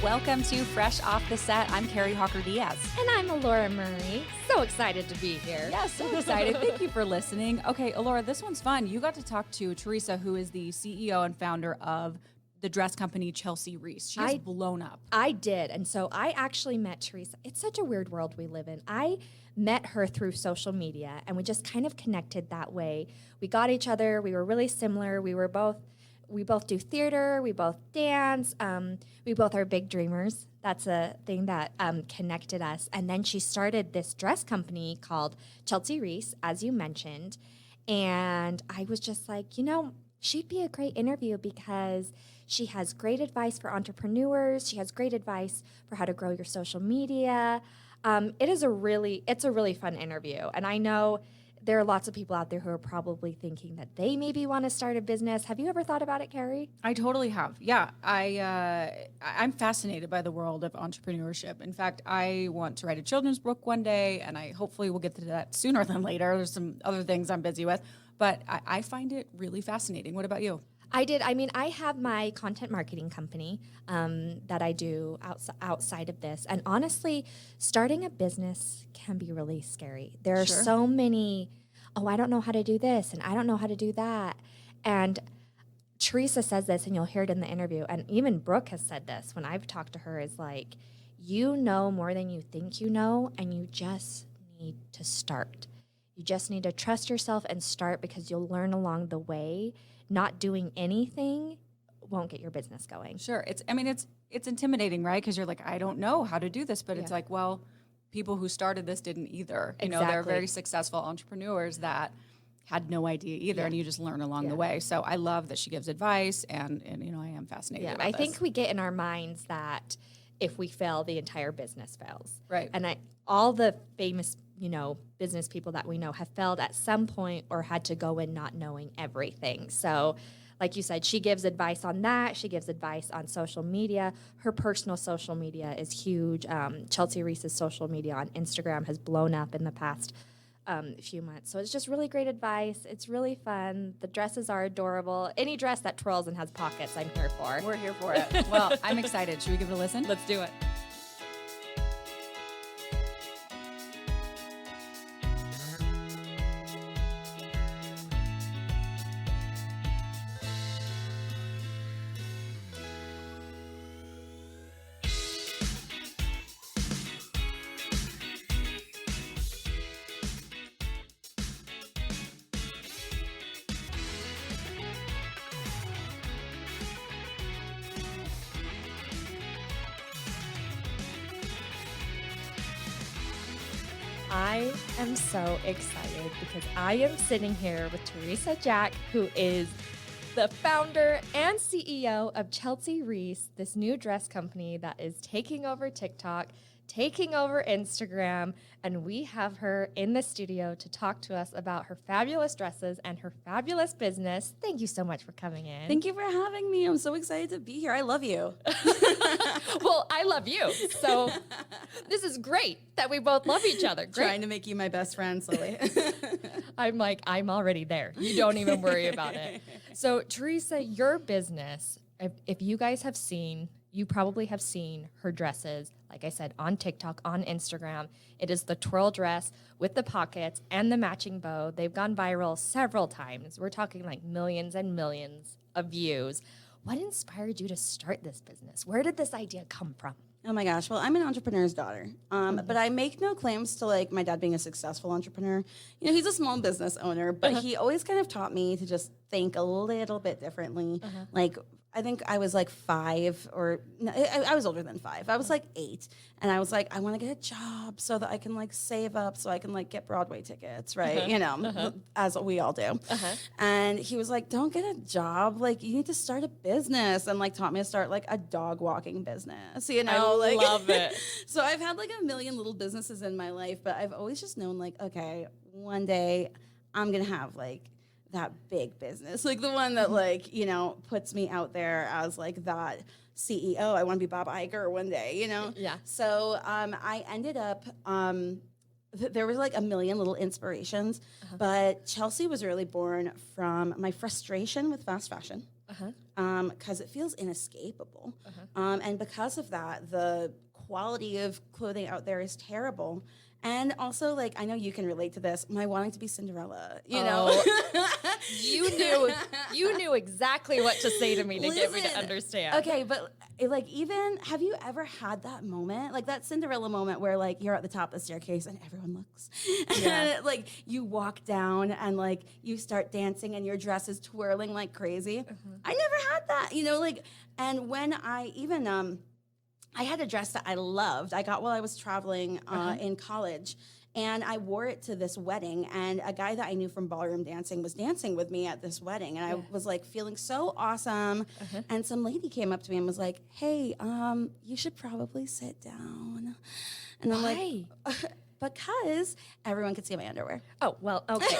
Welcome to Fresh Off the Set. I'm Carrie Hawker-Diaz. And I'm Alora Murray. So excited to be here. Yeah, so excited. Thank you for listening. Okay, Alora, this one's fun. You got to talk to Teresa, who is the CEO and founder of the dress company Chelsea Reece. She's blown up. I did. And so I actually met Teresa. It's such a weird world we live in. I met her through social media, and we just kind of connected that way. We got each other. We were really similar. We both do theater. We both dance. We both are big dreamers. That's a thing that connected us. And then she started this dress company called Chelsea Reece, as you mentioned. And I was just like, she'd be a great interview because she has great advice for entrepreneurs. She has great advice for how to grow your social media. It's a really fun interview. And I know there are lots of people out there who are probably thinking that they maybe want to start a business. Have you ever thought about it, Carrie? I totally have. Yeah, I'm fascinated by the world of entrepreneurship. In fact, I want to write a children's book one day, and I hopefully will get to that sooner than later. There's some other things I'm busy with, but I find it really fascinating. What about you? I did. I have my content marketing company that I do outside of this. And honestly, starting a business can be really scary. There are so many, I don't know how to do this, and I don't know how to do that. And Teresa says this, and you'll hear it in the interview. And even Brooke has said this when I've talked to her, is like, you know more than you think you know, and you just need to start. You just need to trust yourself and start, because you'll learn along the way. Not doing anything won't get your business going. Sure. It's intimidating, right? Because you're like, I don't know how to do this, but it's like, well, people who started this didn't either. Exactly. They're very successful entrepreneurs that had no idea either, and you just learn along the way. So I love that she gives advice, and I am fascinated about this. I think we get in our minds that if we fail, the entire business fails. Right. And all the famous business people that we know have failed at some point or had to go in not knowing everything. So like you said, she gives advice on that. She gives advice on social media. Her personal social media is huge. Chelsea Reece's social media on Instagram has blown up in the past few months. So it's just really great advice. It's really fun. The dresses are adorable. Any dress that twirls and has pockets, I'm here for. We're here for it. Well, I'm excited. Should we give it a listen? Let's do it. I am so excited because I am sitting here with Teresa Jack, who is the founder and CEO of Chelsea Reece, this new dress company that is taking over TikTok, taking over Instagram, and we have her in the studio to talk to us about her fabulous dresses and her fabulous business. Thank you so much for coming in. Thank you for having me. I'm so excited to be here. I love you. Well, I love you. So this is great that we both love each other. Great. Trying to make you my best friend slowly. I'm already there. You don't even worry about it. So Teresa, your business, if you guys have seen, you probably have seen her dresses, like I said, on TikTok, on Instagram. It is the twirl dress with the pockets and the matching bow. They've gone viral several times. We're talking like millions and millions of views. What inspired you to start this business? Where did this idea come from? Oh my gosh. Well, I'm an entrepreneur's daughter, but I make no claims to like my dad being a successful entrepreneur. He's a small business owner, but he always kind of taught me to just think a little bit differently. Like, I think I was like 5, or no, I was older than 5. I was like 8, and I was like, I want to get a job so that I can like save up so I can like get Broadway tickets, right? As we all do. And he was like, don't get a job. Like, you need to start a business, and like taught me to start like a dog walking business, I love it. So I've had like a million little businesses in my life, but I've always just known like, okay, one day I'm going to have like that big business, like the one that like, puts me out there as like that CEO. I want to be Bob Iger one day, Yeah. So I ended up there was like a million little inspirations, but Chelsea was really born from my frustration with fast fashion. Because it feels inescapable. And because of that, the quality of clothing out there is terrible. And also, like, I know you can relate to this, my wanting to be Cinderella, you know? You knew exactly what to say to me to get me to Listen, understand. Okay, but like, even, have you ever had that moment? Like that Cinderella moment where like you're at the top of the staircase and everyone looks. And like you walk down and like you start dancing and your dress is twirling like crazy. I never had that, you know, like, and when I even, I had a dress that I loved. I got while I was traveling in college. And I wore it to this wedding. And a guy that I knew from ballroom dancing was dancing with me at this wedding. And I was like feeling so awesome. And some lady came up to me and was like, hey, you should probably sit down. And I'm like, because everyone could see my underwear. Oh, well, okay.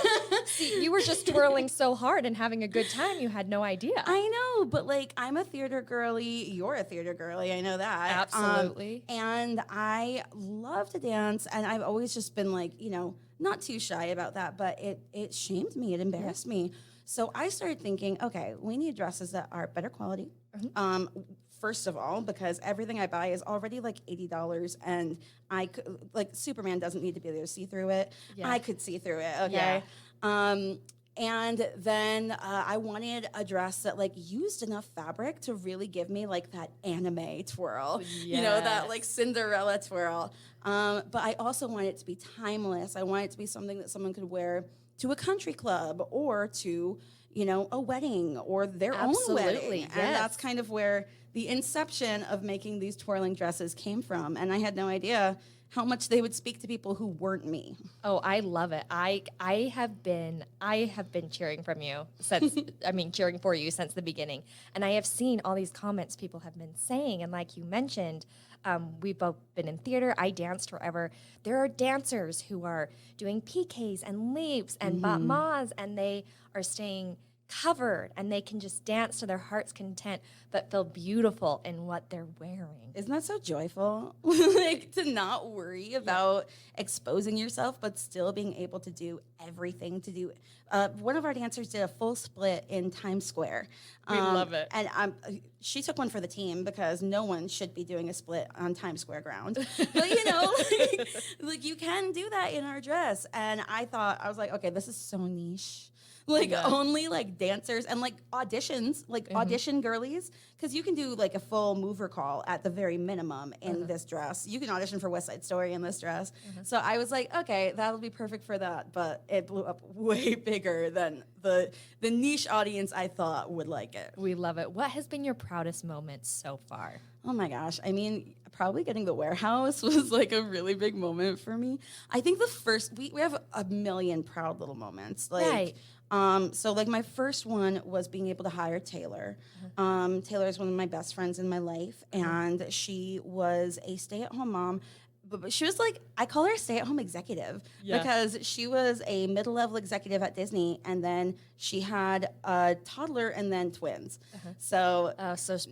See, you were just twirling so hard and having a good time, you had no idea. I know, but like I'm a theater girly. You're a theater girly. I know that. Absolutely. And I love to dance, and I've always just been like, you know, not too shy about that, but it shamed me. It embarrassed me. So I started thinking, okay, we need dresses that are better quality. First of all, because everything I buy is already like $80, and I could, like, Superman doesn't need to be able to see through it. I could see through it. Okay. And then I wanted a dress that like used enough fabric to really give me like that anime twirl, you know, that like Cinderella twirl. But I also wanted it to be timeless. I wanted it to be something that someone could wear to a country club or to, you know, a wedding or their own wedding. And that's kind of where the inception of making these twirling dresses came from. And I had no idea how much they would speak to people who weren't me. Oh, I love it. I have been cheering from you since cheering for you since the beginning. And I have seen all these comments people have been saying, and like you mentioned, we've both been in theater. I danced forever. There are dancers who are doing PKs and leaps and battements, and they are staying covered, and they can just dance to their heart's content, but feel beautiful in what they're wearing. Isn't that so joyful? Like, to not worry about exposing yourself, but still being able to do everything to do. One of our dancers did a full split in Times Square. We love it. And she took one for the team because no one should be doing a split on Times Square ground. But, you know, like you can do that in our dress. And I was like, okay, this is so niche. Like only like dancers and like auditions, like audition girlies, because you can do like a full mover call at the very minimum in this dress. You can audition for West Side Story in this dress. So I was like, okay, that'll be perfect for that. But it blew up way bigger than the niche audience I thought would like it. We love it. What has been your proudest moment so far? Oh my gosh. I mean, probably getting the warehouse was like a really big moment for me. I think the first, we have a million proud little moments. Like, so like my first one was being able to hire Taylor. Taylor is one of my best friends in my life, and she was a stay-at-home mom. But she was like, I call her a stay-at-home executive because she was a middle-level executive at Disney, and then she had a toddler and then twins. So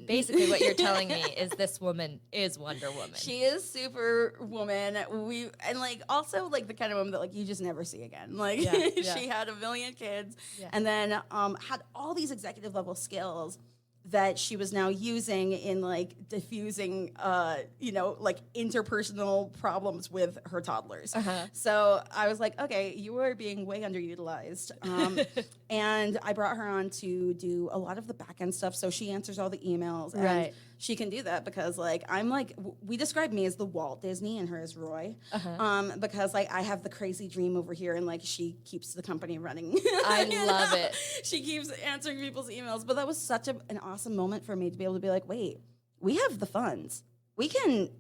basically what you're telling me is this woman is Wonder Woman. She is Superwoman. And like also like the kind of woman that like you just never see again. Like she had a million kids and then had all these executive level skills that she was now using in like diffusing, like interpersonal problems with her toddlers. So I was like, okay, you are being way underutilized. And I brought her on to do a lot of the back end stuff. So she answers all the emails. And she can do that because like, I'm like, we describe me as the Walt Disney and her as Roy. Because like I have the crazy dream over here and like she keeps the company running. I love it. She keeps answering people's emails. But that was such an awesome moment for me to be able to be like, wait, we have the funds. We can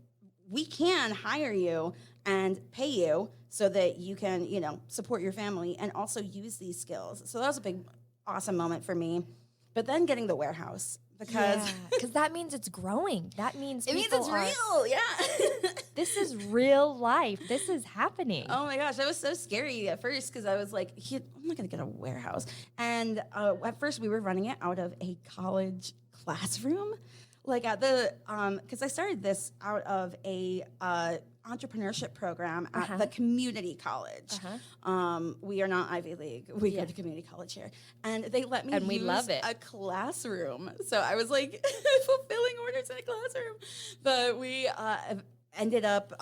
hire you and pay you so that you can, support your family and also use these skills. So that was a big, awesome moment for me. But then getting the warehouse because that means it's growing. That means it means it's real. Yeah. This is real life. This is happening. Oh my gosh, that was so scary at first because I was like, I'm not going to get a warehouse. And at first we were running it out of a college classroom. Like at the, because I started this out of a entrepreneurship program at the community college. We are not Ivy League. We go to community college here. And they let me we use love it. a classroom. So I was like fulfilling orders in a classroom. But we ended up,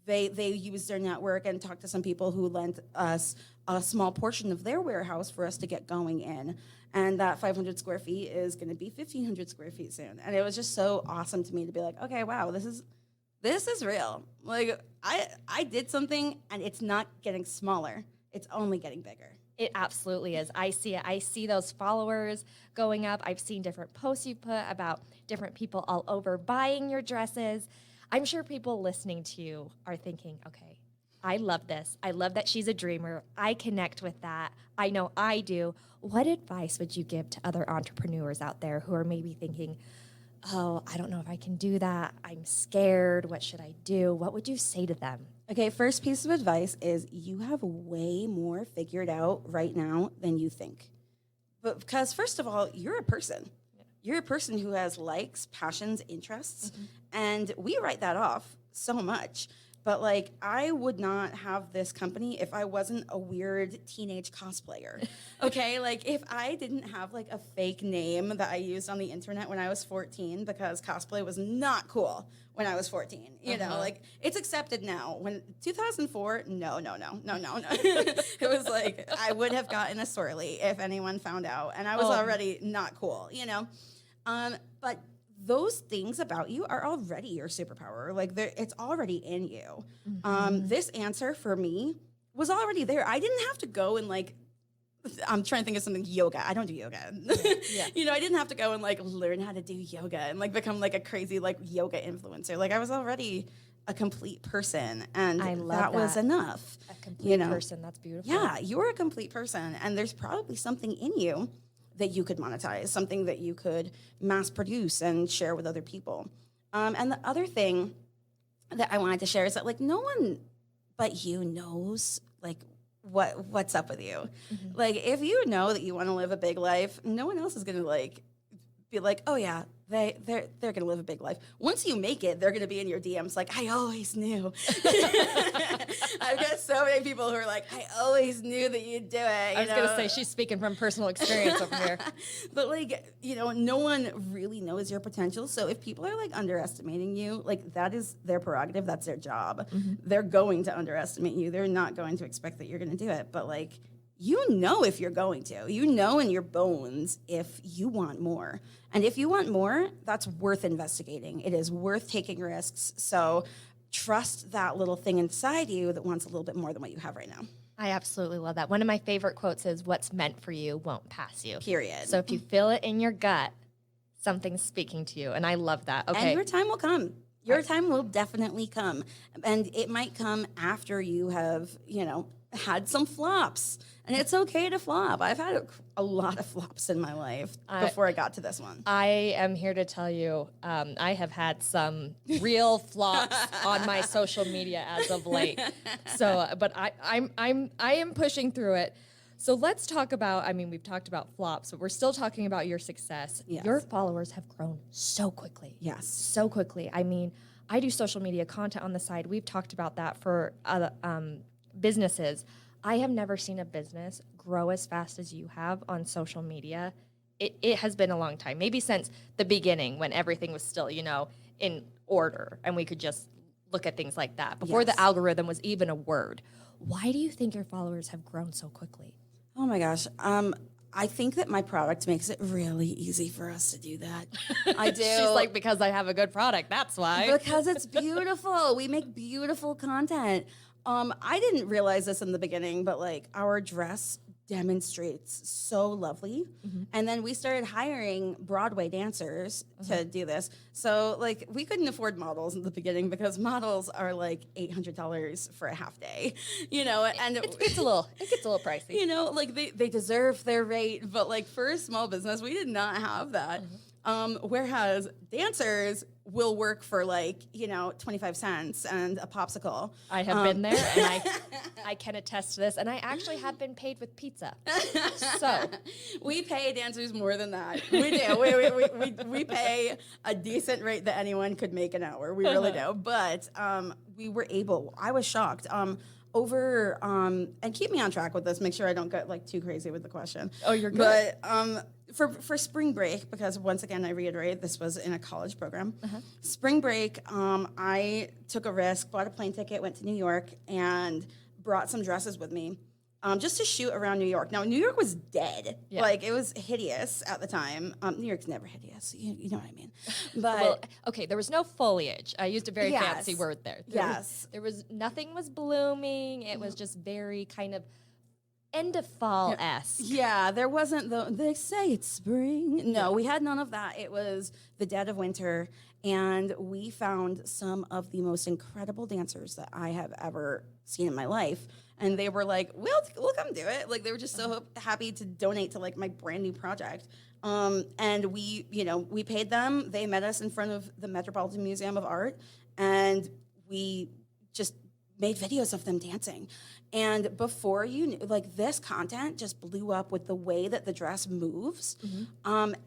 they used their network and talked to some people who lent us a small portion of their warehouse for us to get going in. And that 500 square feet is going to be 1,500 square feet soon. And it was just so awesome to me to be like, okay, wow, this is real. Like I did something and it's not getting smaller. It's only getting bigger. It absolutely is. I see it. I see those followers going up. I've seen different posts you put about different people all over buying your dresses. I'm sure people listening to you are thinking, okay, I love this. I love that she's a dreamer. I connect with that. I know I do. What advice would you give to other entrepreneurs out there who are maybe thinking, oh, I don't know if I can do that. I'm scared. What should I do? What would you say to them? Okay, first piece of advice is you have way more figured out right now than you think. But because first of all, you're a person. Yeah. You're a person who has likes, passions, interests, and we write that off so much. But like, I would not have this company if I wasn't a weird teenage cosplayer. Okay, like if I didn't have like a fake name that I used on the internet when I was 14 because cosplay was not cool when I was 14. You know, like it's accepted now. When 2004, no. It was like I would have gotten a sorely if anyone found out, and I was already not cool. You know, but those things about you are already your superpower. Like it's already in you. This answer for me was already there. I didn't have to go and like, I'm trying to think of something, yoga. I don't do yoga. Yeah. You know, I didn't have to go and like learn how to do yoga and like become like a crazy like yoga influencer. Like I was already a complete person, and that was enough. A complete person. That's beautiful. Yeah, you're a complete person, and there's probably something in you that you could monetize, something that you could mass produce and share with other people. And the other thing that I wanted to share is that like no one but you knows like what's up with you. Like if you know that you want to live a big life, no one else is gonna like be like, oh yeah, they're gonna live a big life. Once you make it, they're gonna be in your DMs like, I always knew. I've got so many people who are like, I always knew that you'd do it. I was gonna say she's speaking from personal experience over here. But like, you know, no one really knows your potential. So if people are like underestimating you, like that is their prerogative. That's their job. They're going to underestimate you. They're not going to expect that you're gonna do it. But like, you know if you're going to. You know in your bones if you want more. And if you want more, that's worth investigating. It is worth taking risks. So trust that little thing inside you that wants a little bit more than what you have right now. I absolutely love that. One of my favorite quotes is, what's meant for you won't pass you. Period. So if you feel it in your gut, something's speaking to you. And I love that. Okay. And your time will come. Your time will definitely come. And it might come after you have, you know, had some flops. And it's okay to flop. I've had a lot of flops in my life before I got to this one. I am here to tell you, I have had some real flops on my social media as of late. So, but I am pushing through it. So let's talk about, I mean, we've talked about flops, but we're still talking about your success. Yes. Your followers have grown so quickly. Yes. So quickly. I mean, I do social media content on the side. We've talked about that for other businesses. I have never seen a business grow as fast as you have on social media. It has been a long time, maybe since the beginning when everything was still, you know, in order and we could just look at things like that before the algorithm was even a word. Why do you think your followers have grown so quickly? Oh my gosh. I think that my product makes it really easy for us to do that. I do. She's like, because I have a good product, that's why. Because it's beautiful. We make beautiful content. I didn't realize this in the beginning, but like our dress demonstrates so lovely. And then we started hiring Broadway dancers to do this. So like we couldn't afford models in the beginning because models are like $800 for a half day, you know, and it gets a little pricey. You know, like they deserve their rate, but like for a small business, we did not have that. Whereas dancers will work for 25 cents and a popsicle. I have been there, and I can attest to this. And I actually have been paid with pizza. So we pay dancers more than that. We do. We pay a decent rate that anyone could make an hour. We really do. But we were able. I was shocked. And keep me on track with this. Make sure I don't get too crazy with the question. Oh, you're good. But for spring break, because once again I reiterate, this was in a college program. Spring break, I took a risk, bought a plane ticket, went to New York, and brought some dresses with me. Just to shoot around New York. Now, New York was dead. Yeah. It was hideous at the time. New York's never hideous. You know what I mean. But okay, there was no foliage. I used a very fancy word there. There was nothing was blooming. It was just very kind of end of fall-esque. Yeah, there wasn't they say it's spring. No, we had none of that. It was the dead of winter, and we found some of the most incredible dancers that I have ever seen in my life. And they were like, we'll come do it. They were just so happy to donate to my brand new project. And we paid them. They met us in front of the Metropolitan Museum of Art, and we just made videos of them dancing. And before you knew, this content just blew up with the way that the dress moves.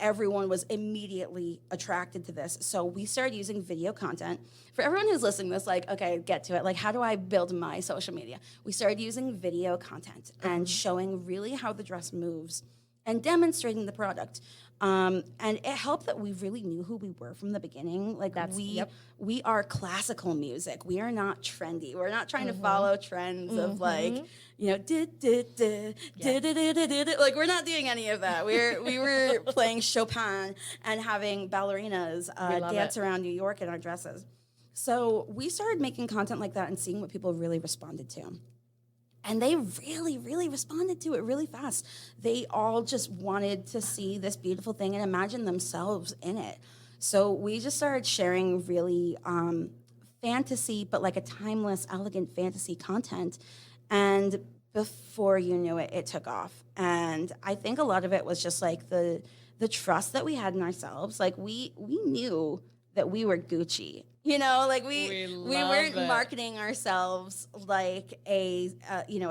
Everyone was immediately attracted to this. So we started using video content. For everyone who's listening to this, okay, get to it. How do I build my social media? We started using video content and showing really how the dress moves and demonstrating the product. And it helped that we really knew who we were from the beginning. We are classical music. We are not trendy. We're not trying to follow trends of we're not doing any of that. We were playing Chopin and having ballerinas dance around New York in our dresses. So we started making content like that and seeing what people really responded to. And they really, really responded to it really fast. They all just wanted to see this beautiful thing and imagine themselves in it. So we just started sharing really fantasy, but a timeless, elegant fantasy content. And before you knew it, it took off. And I think a lot of it was just the trust that we had in ourselves. We knew that we were Gucci. We weren't marketing ourselves like a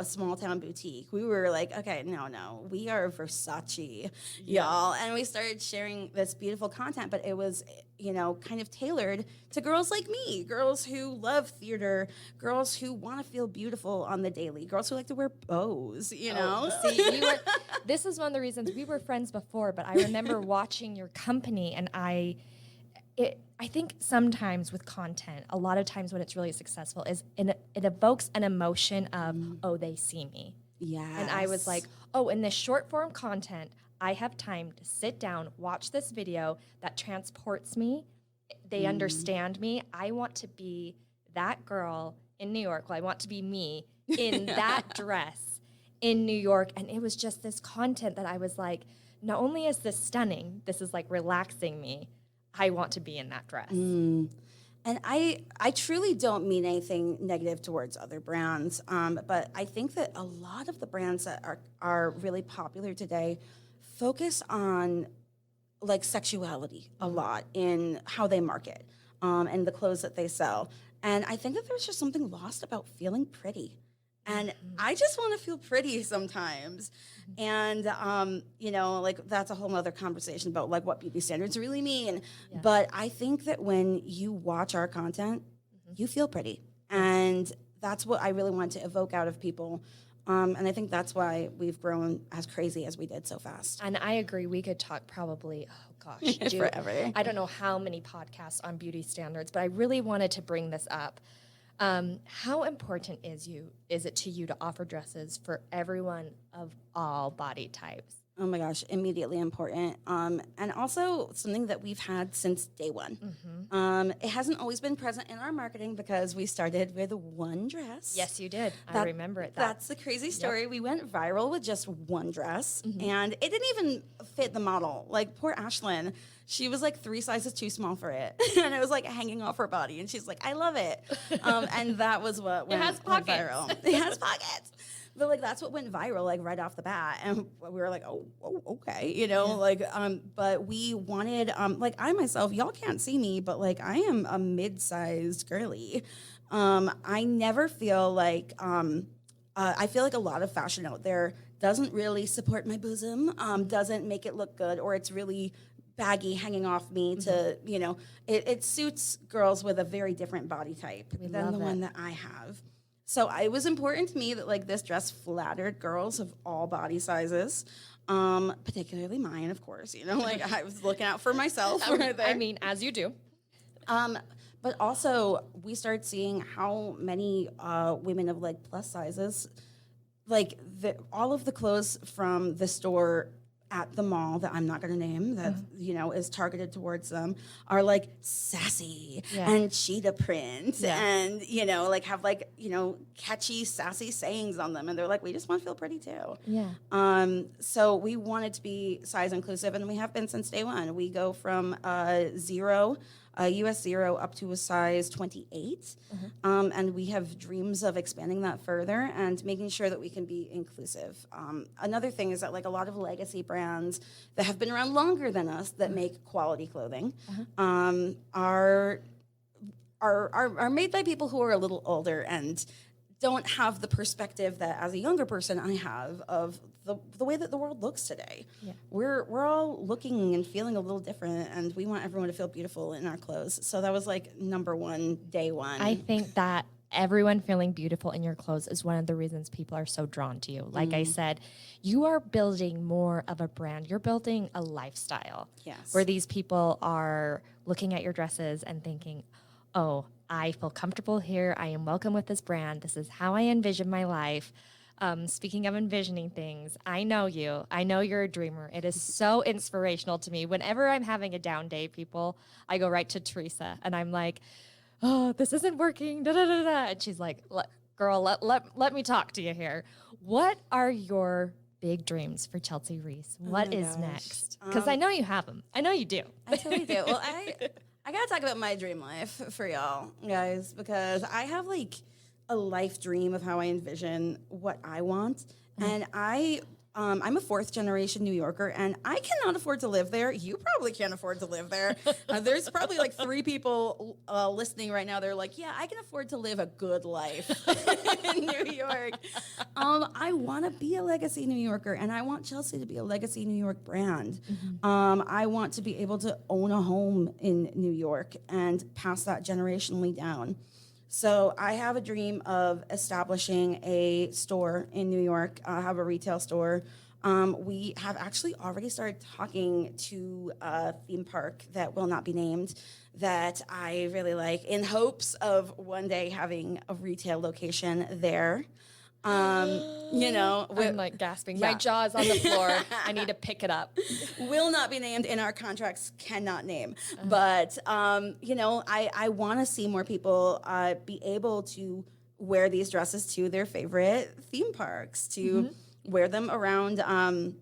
small town boutique. We were okay, no, we are Versace, y'all. And we started sharing this beautiful content, but it was, kind of tailored to girls like me, girls who love theater, girls who want to feel beautiful on the daily, girls who like to wear bows, See, this is one of the reasons we were friends before, but I remember watching your company, and I think sometimes with content, a lot of times when it's really successful, it evokes an emotion of, they see me. Yeah. And I was like, in this short form content, I have time to sit down, watch this video that transports me. They understand me. I want to be that girl in New York. Well, I want to be me in that dress in New York. And it was just this content that I was like, not only is this stunning, this is relaxing me. I want to be in that dress. And I truly don't mean anything negative towards other brands, but I think that a lot of the brands that are really popular today focus on sexuality a lot in how they market and the clothes that they sell. And I think that there's just something lost about feeling pretty. And I just want to feel pretty sometimes. And, that's a whole other conversation about what beauty standards really mean. Yeah. But I think that when you watch our content, you feel pretty. And that's what I really want to evoke out of people. And I think that's why we've grown as crazy as we did so fast. And I agree. We could talk probably, forever. I don't know how many podcasts on beauty standards, but I really wanted to bring this up. How important is it to you to offer dresses for everyone of all body types? Oh my gosh, immediately important. And also something that we've had since day one. It hasn't always been present in our marketing because we started with one dress. Yes, you did. I remember it. That's the crazy story. Yep. We went viral with just one dress, and it didn't even fit the model. Poor Ashlyn, she was 3 sizes too small for it, and it was hanging off her body, and she's like, I love it. And that was what went viral. It has pockets. But like that's what went viral like right off the bat, and we were like, oh okay, but we wanted like I myself, y'all can't see me, but like I am a mid-sized girly. I never feel like I feel like a lot of fashion out there doesn't really support my bosom, doesn't make it look good, or it's really baggy hanging off me to, it suits girls with a very different body type than the one that I have. So it was important to me that like this dress flattered girls of all body sizes, particularly mine, of course, like I was looking out for myself right there. I mean, as you do. But also we started seeing how many women of like plus sizes, like all of the clothes from the store at the mall that I'm not going to name that, is targeted towards them are like sassy and cheetah print and, like have like, catchy, sassy sayings on them. And they're like, we just want to feel pretty too. Yeah. So we wanted to be size inclusive, and we have been since day one. We go from zero, US 0 up to a size 28. And we have dreams of expanding that further and making sure that we can be inclusive. Another thing is that like a lot of legacy brands that have been around longer than us that make quality clothing are made by people who are a little older and don't have the perspective that as a younger person I have of the way that the world looks today. Yeah. We're all looking and feeling a little different, and we want everyone to feel beautiful in our clothes. So that was like number one, day one. I think that everyone feeling beautiful in your clothes is one of the reasons people are so drawn to you. Like I said, you are building more of a brand. You're building a lifestyle. Yes. Where these people are looking at your dresses and thinking, oh, I feel comfortable here. I am welcome with this brand. This is how I envision my life. Speaking of envisioning things, I know you. I know you're a dreamer. It is so inspirational to me. Whenever I'm having a down day, I go right to Teresa and I'm like, oh, this isn't working. Da, da, da, da. And she's like, girl, let me talk to you here. What are your big dreams for Chelsea Reece? What is next? Because I know you have them. I know you do. I totally do. Well, I got to talk about my dream life for y'all, guys, because I have like a life dream of how I envision what I want. And I'm a fourth generation New Yorker, and I cannot afford to live there. You probably can't afford to live there. There's probably like 3 people listening right now. They're like, yeah, I can afford to live a good life in New York. I want to be a legacy New Yorker, and I want Chelsea to be a legacy New York brand. I want to be able to own a home in New York and pass that generationally down. So I have a dream of establishing a store in New York, have a retail store. We have actually already started talking to a theme park that will not be named that I really like, in hopes of one day having a retail location there. I'm like gasping. Yeah. My jaw's on the floor. I need to pick it up. Will not be named in our contracts, cannot name. But, I want to see more people be able to wear these dresses to their favorite theme parks, to wear them around to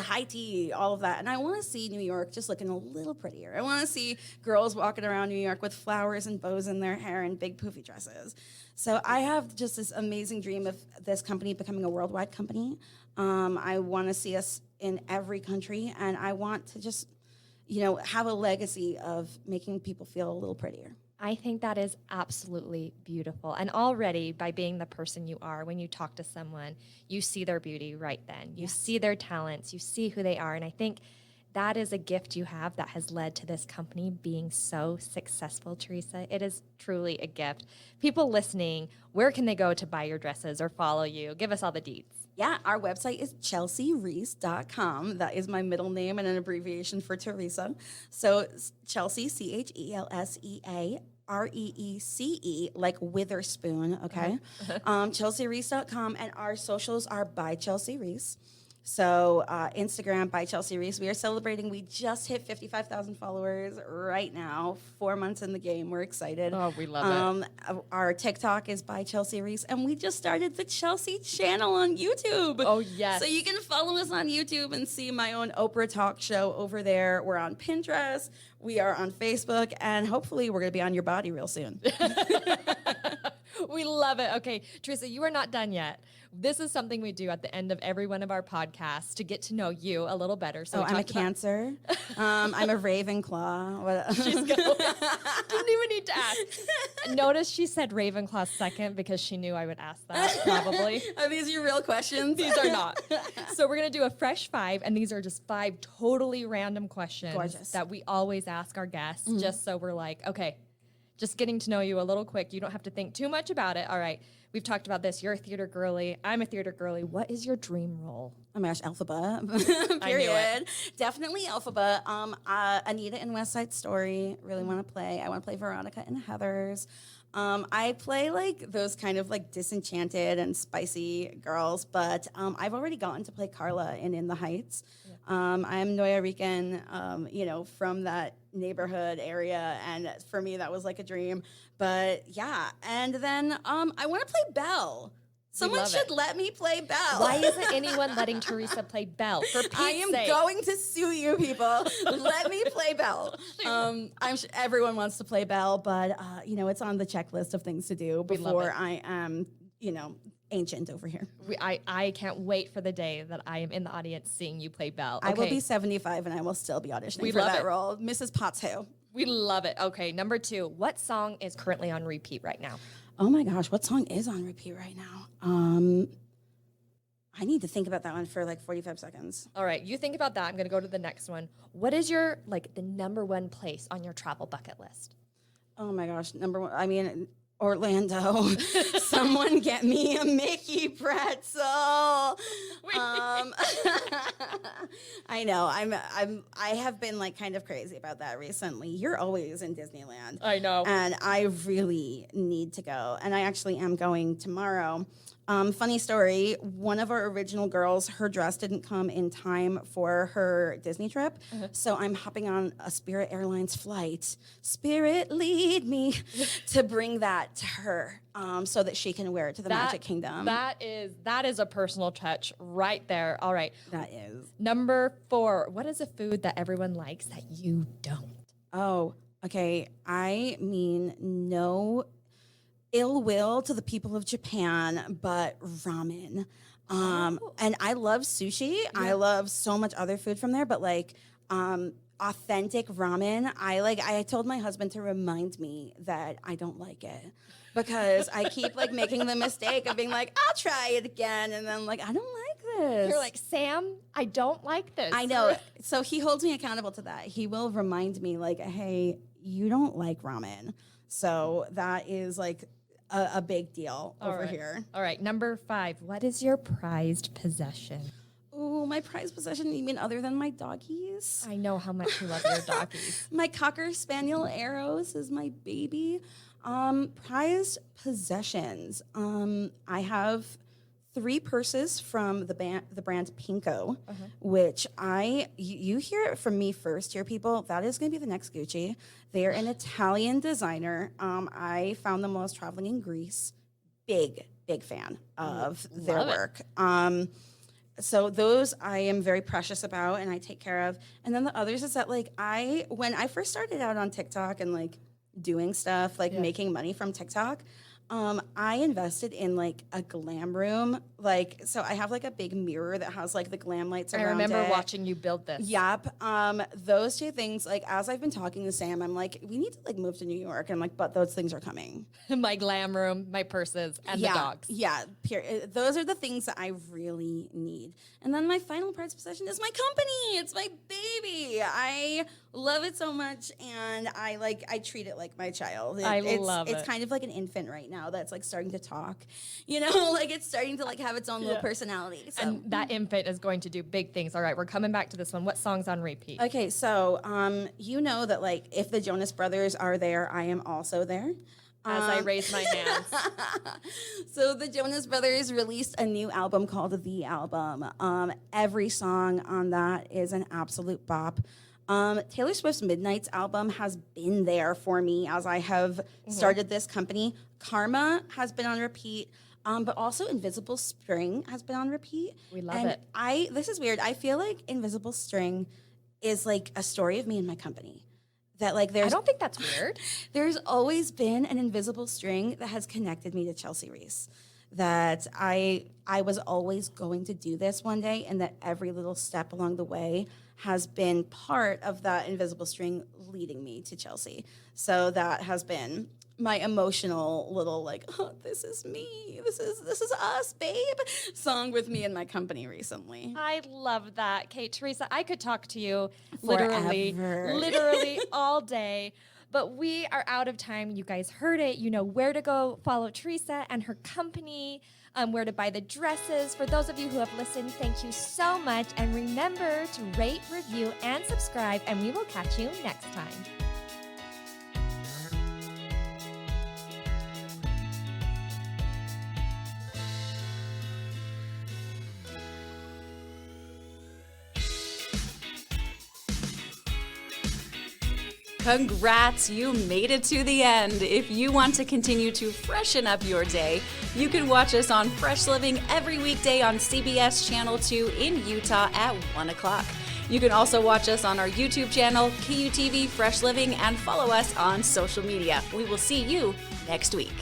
high tea, all of that. And I want to see New York just looking a little prettier. I want to see girls walking around New York with flowers and bows in their hair and big poofy dresses. So I have just this amazing dream of this company becoming a worldwide company. I want to see us in every country, and I want to just, have a legacy of making people feel a little prettier. I think that is absolutely beautiful. And already, by being the person you are, when you talk to someone, you see their beauty right then. You see their talents. You see who they are. And I think that is a gift you have that has led to this company being so successful, Teresa. It is truly a gift. People listening, where can they go to buy your dresses or follow you? Give us all the deets. Yeah, our website is chelseareece.com. That is my middle name and an abbreviation for Teresa. So Chelsea, ChelseaReece, like Witherspoon, okay? chelseareece.com, and our socials are by Chelsea Reece. So Instagram by Chelsea Reece. We are celebrating. We just hit 55,000 followers right now. 4 months in the game. We're excited. Oh, we love it. Our TikTok is by Chelsea Reece, and we just started the Chelsea channel on YouTube. Oh, yes. So you can follow us on YouTube and see my own Oprah talk show over there. We're on Pinterest. We are on Facebook, and hopefully we're going to be on your body real soon. We love it. Okay, Teresa, you are not done yet. This is something we do at the end of every one of our podcasts to get to know you a little better. So I'm a Cancer. I'm a Ravenclaw. What? She's going. Didn't even need to ask. Notice she said Ravenclaw second because she knew I would ask that, probably. Are these your real questions? These are not. So we're going to do a fresh 5, and these are just 5 totally random questions that we always ask our guests, just so we're like, okay, just getting to know you a little quick. You don't have to think too much about it. All right. We've talked about this. You're a theater girly. I'm a theater girly. What is your dream role? Oh my gosh, Alphaba. I knew Period. Definitely Alphaba. Anita in West Side Story. Really want to play. I want to play Veronica in Heathers. I play like those kind of like disenchanted and spicy girls, but I've already gotten to play Carla in The Heights. I'm Noya Rican, from that neighborhood area, and for me that was like a dream. But yeah, and then I want to play Belle. Someone should let me play Belle. Why isn't anyone letting Teresa play Belle? For Pete's I am sake. going to sue you, people. Let me play Belle. I'm sure everyone wants to play Belle, but it's on the checklist of things to do before I am, ancient over here. I can't wait for the day that I am in the audience seeing you play Belle. Okay. I will be 75 and I will still be auditioning for that role. Mrs. Potts Who. We love it. Okay, number 2. What song is currently on repeat right now? Oh my gosh, what song is on repeat right now? I need to think about that one for like 45 seconds. All right, you think about that. I'm going to go to the next one. What is your, the number 1 place on your travel bucket list? Oh my gosh, number 1. I mean, Orlando. Someone get me a Mickey pretzel. I know. I have been like kind of crazy about that recently. You're always in Disneyland. I know. And I really need to go. And I actually am going tomorrow. Funny story, one of our original girls, her dress didn't come in time for her Disney trip. So I'm hopping on a Spirit Airlines flight. Spirit, lead me to bring that to her so that she can wear it to the Magic Kingdom. That is a personal touch right there. All right. That is. Number 4, what is a food that everyone likes that you don't? Oh, okay. I mean, no ill will to the people of Japan, but ramen. And I love sushi. Yeah. I love so much other food from there, but authentic ramen, I told my husband to remind me that I don't like it because I keep making the mistake of being like, I'll try it again. And then I don't like this. You're like, Sam, I don't like this. I know. So he holds me accountable to that. He will remind me hey, you don't like ramen. So that is a big deal over here. All right. Number 5, what is your prized possession? Ooh, my prized possession, you mean other than my doggies? I know how much you love your doggies. My Cocker Spaniel Arrows is my baby. Prized possessions. I have 3 purses from the brand Pinko, which you hear it from me first here, people. That is going to be the next Gucci. They're an Italian designer. I found them while I was traveling in Greece. Big fan of their work. So those I am very precious about and I take care of. And then the others is that when I first started out on TikTok and doing stuff, making money from TikTok, I invested in a glam room. So I have a big mirror that has the glam lights around it. I remember watching you build this. Yep. Those 2 things, as I've been talking to Sam, I'm we need to move to New York. And but those things are coming. My glam room, my purses, and the dogs. Yeah. Those are the things that I really need. And then my final prized possession is my company. It's my baby. I love it so much. And I treat it like my child. It's kind of like an infant right now that's starting to talk, it's starting to have its own little personality. So. And that infant is going to do big things. All right, we're coming back to this one. What song's on repeat? Okay, so that if the Jonas Brothers are there, I am also there. As I raise my hands. So the Jonas Brothers released a new album called The Album. Every song on that is an absolute bop. Taylor Swift's Midnight's album has been there for me as I have started this company. Karma has been on repeat, but also Invisible String has been on repeat. We love it. This is weird. I feel like Invisible String is a story of me and my company. that like I don't think that's weird. there's always been an invisible string that has connected me to Chelsea Reece. That I was always going to do this one day, and that every little step along the way has been part of that invisible string leading me to Chelsea. So that has been my emotional little like, oh, this is me, this is us, babe, song with me and my company recently. I love that, Kate. Teresa, I could talk to you Forever. literally all day. But we are out of time. You guys heard it. You know where to go follow Teresa and her company, where to buy the dresses. For those of you who have listened, thank you so much. And remember to rate, review, and subscribe. And we will catch you next time. Congrats, you made it to the end. If you want to continue to freshen up your day, you can watch us on Fresh Living every weekday on CBS Channel 2 in Utah at 1 o'clock. You can also watch us on our YouTube channel, KUTV Fresh Living, and follow us on social media. We will see you next week.